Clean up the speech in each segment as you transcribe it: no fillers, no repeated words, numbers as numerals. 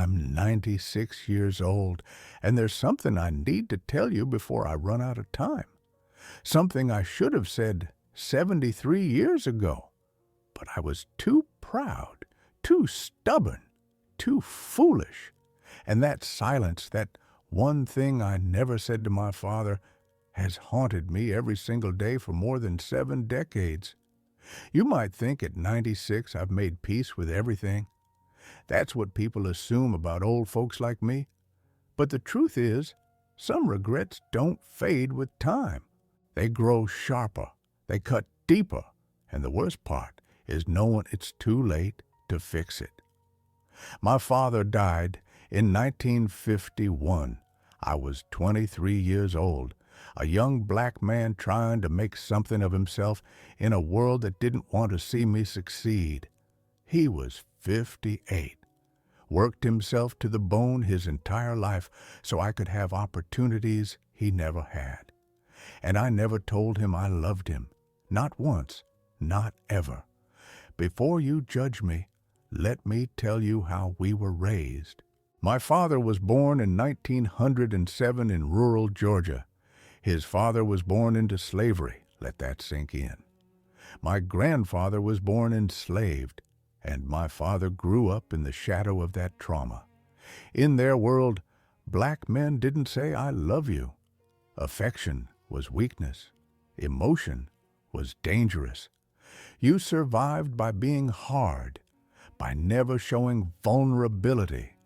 I'm 96 years old, and there's something I need to tell you before I run out of time. Something I should have said 73 years ago, but I was too proud, too stubborn, too foolish. And that silence, that one thing I never said to my father, has haunted me every single day for more than 7 decades. You might think at 96 I've made peace with everything. That's what people assume about old folks like me. But the truth is, some regrets don't fade with time. They grow sharper, they cut deeper, and the worst part is knowing it's too late to fix it. My father died in 1951. I was 23 years old, a young black man trying to make something of himself in a world that didn't want to see me succeed. He was 58, worked himself to the bone his entire life so I could have opportunities he never had. And I never told him I loved him, not once, not ever. Before you judge me, let me tell you how we were raised. My father was born in 1907 in rural Georgia. His father was born into slavery. Let that sink in. My grandfather was born enslaved, and my father grew up in the shadow of that trauma. In their world, black men didn't say, "I love you." Affection was weakness. Emotion was dangerous. You survived by being hard, by never showing vulnerability,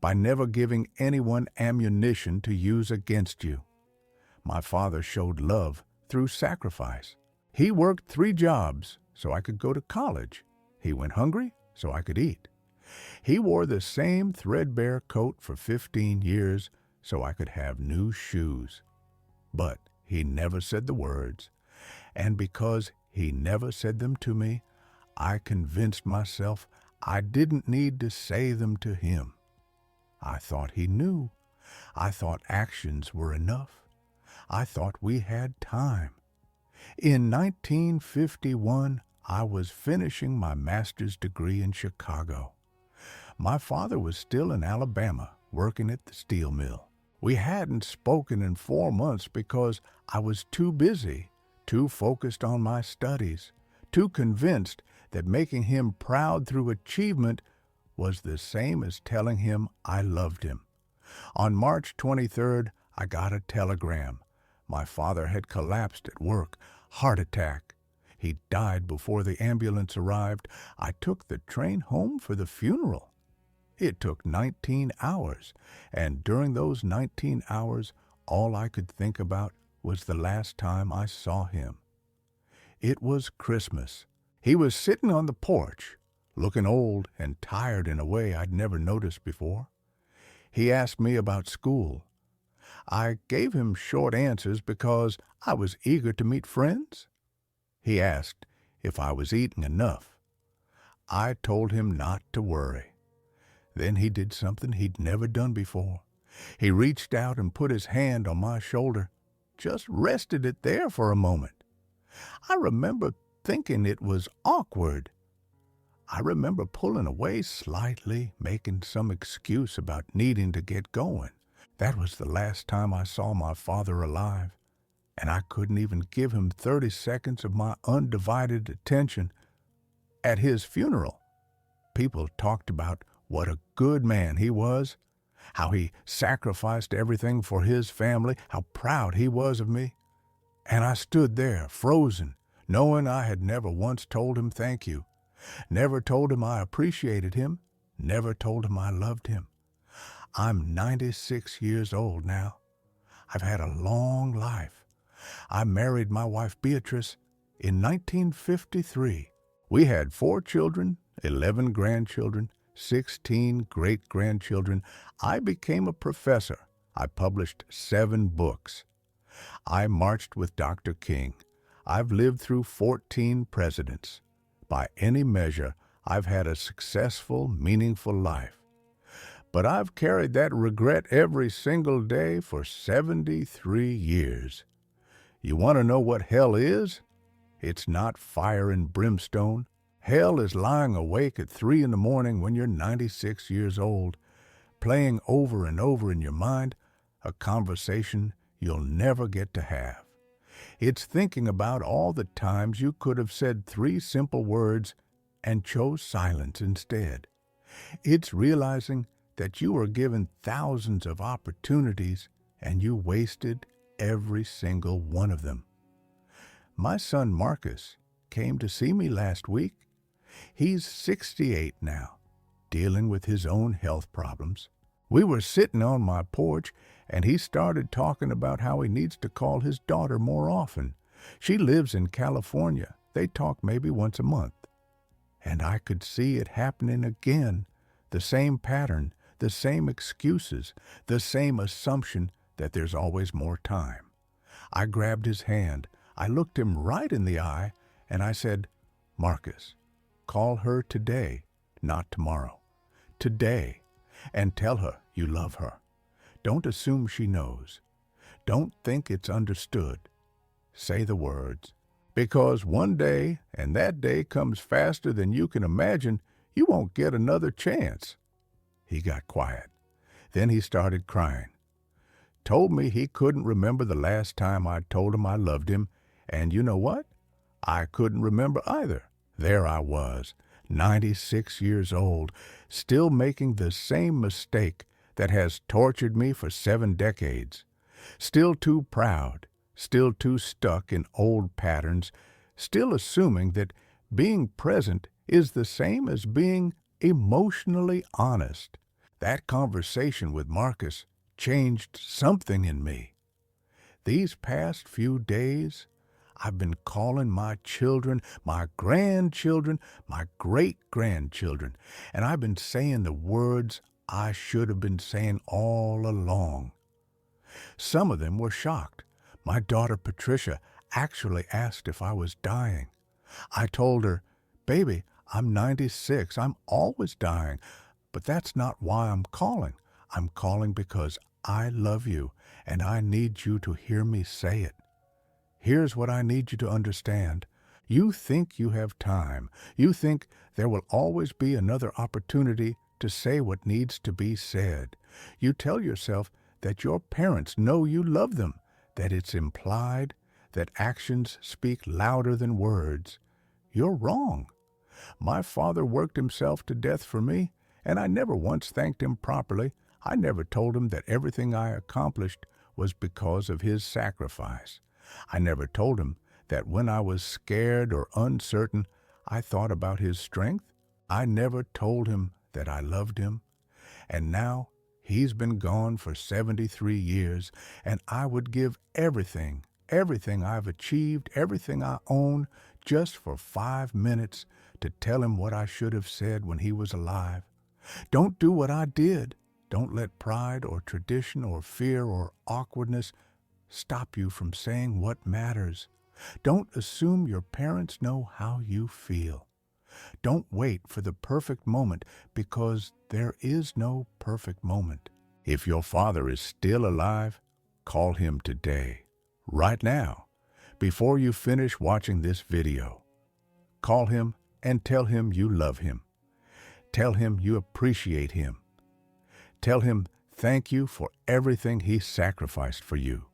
by never giving anyone ammunition to use against you. My father showed love through sacrifice. He worked 3 jobs so I could go to college. He went hungry so I could eat. He wore the same threadbare coat for 15 years so I could have new shoes. But he never said the words, and because he never said them to me, I convinced myself I didn't need to say them to him. I thought he knew. I thought actions were enough. I thought we had time. In 1951, I was finishing my master's degree in Chicago. My father was still in Alabama, working at the steel mill. We hadn't spoken in 4 months because I was too busy, too focused on my studies, too convinced that making him proud through achievement was the same as telling him I loved him. On March 23rd, I got a telegram. My father had collapsed at work, heart attack. He died before the ambulance arrived. I took the train home for the funeral. It took 19 hours, and during those 19 hours, all I could think about was the last time I saw him. It was Christmas. He was sitting on the porch, looking old and tired in a way I'd never noticed before. He asked me about school. I gave him short answers because I was eager to meet friends. He asked if I was eating enough. I told him not to worry. Then he did something he'd never done before. He reached out and put his hand on my shoulder, just rested it there for a moment. I remember thinking it was awkward. I remember pulling away slightly, making some excuse about needing to get going. That was the last time I saw my father alive, and I couldn't even give him 30 seconds of my undivided attention. At his funeral, people talked about what a good man he was, how he sacrificed everything for his family, how proud he was of me. And I stood there, frozen, knowing I had never once told him thank you, never told him I appreciated him, never told him I loved him. I'm 96 years old now. I've had a long life. I married my wife Beatrice in 1953. We had 4 children, 11 grandchildren, 16 great-grandchildren. I became a professor. I published 7 books. I marched with Dr. King. I've lived through 14 presidents. By any measure, I've had a successful, meaningful life. But I've carried that regret every single day for 73 years. You want to know what hell is? It's not fire and brimstone. Hell is lying awake at 3 in the morning when you're 96 years old, playing over and over in your mind a conversation you'll never get to have. It's thinking about all the times you could have said 3 simple words and chose silence instead. It's realizing that you were given thousands of opportunities and you wasted every single one of them. My son Marcus came to see me last week. He's 68 now, dealing with his own health problems. We were sitting on my porch, and he started talking about how he needs to call his daughter more often. She lives in California. They talk maybe once a month. And I could see it happening again, the same pattern, the same excuses, the same assumption that there's always more time. I grabbed his hand. I looked him right in the eye, and I said, "Marcus, call her today, not tomorrow. Today, and tell her you love her. Don't assume she knows. Don't think it's understood. Say the words. Because one day, and that day comes faster than you can imagine, you won't get another chance." He got quiet. Then he started crying. Told me he couldn't remember the last time I told him I loved him, and you know what? I couldn't remember either. There I was, 96 years old, still making the same mistake that has tortured me for 7 decades. Still too proud, still too stuck in old patterns, still assuming that being present is the same as being emotionally honest. That conversation with Marcus changed something in me. These past few days, I've been calling my children, my grandchildren, my great-grandchildren, and I've been saying the words I should have been saying all along. Some of them were shocked. My daughter Patricia actually asked if I was dying. I told her, "Baby, I'm 96. I'm always dying. But that's not why I'm calling. I'm calling because I love you, and I need you to hear me say it. Here's what I need you to understand. You think you have time. You think there will always be another opportunity to say what needs to be said. You tell yourself that your parents know you love them, that it's implied, that actions speak louder than words. You're wrong. My father worked himself to death for me, and I never once thanked him properly. I never told him that everything I accomplished was because of his sacrifice. I never told him that when I was scared or uncertain, I thought about his strength. I never told him that I loved him. And now he's been gone for 73 years, and I would give everything I've achieved, everything I own, just for 5 minutes to tell him what I should have said when he was alive. Don't do what I did. Don't let pride or tradition or fear or awkwardness stop you from saying what matters. Don't assume your parents know how you feel. Don't wait for the perfect moment, because there is no perfect moment. If your father is still alive, call him today, right now, before you finish watching this video. Call him and tell him you love him. Tell him you appreciate him. Tell him thank you for everything he sacrificed for you.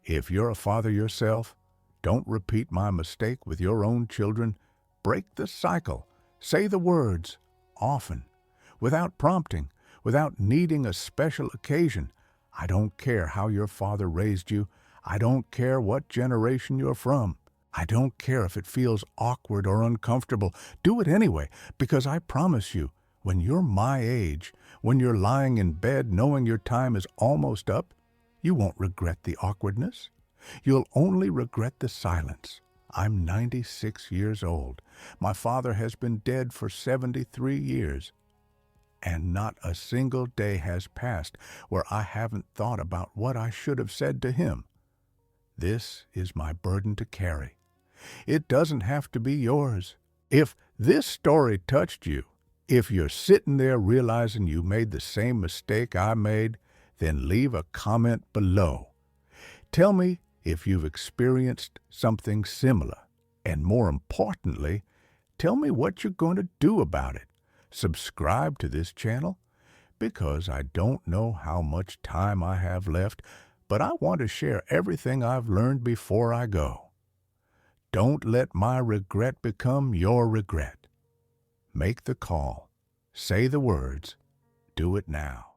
If you're a father yourself, don't repeat my mistake with your own children. Break the cycle. Say the words often, without prompting, without needing a special occasion. I don't care how your father raised you. I don't care what generation you're from. I don't care if it feels awkward or uncomfortable. Do it anyway, because I promise you, when you're my age, when you're lying in bed knowing your time is almost up, you won't regret the awkwardness. You'll only regret the silence. I'm 96 years old. My father has been dead for 73 years. And not a single day has passed where I haven't thought about what I should have said to him. This is my burden to carry. It doesn't have to be yours. If this story touched you, if you're sitting there realizing you made the same mistake I made, then leave a comment below. Tell me if you've experienced something similar. And more importantly, tell me what you're going to do about it. Subscribe to this channel, because I don't know how much time I have left, but I want to share everything I've learned before I go. Don't let my regret become your regret. Make the call. Say the words. Do it now.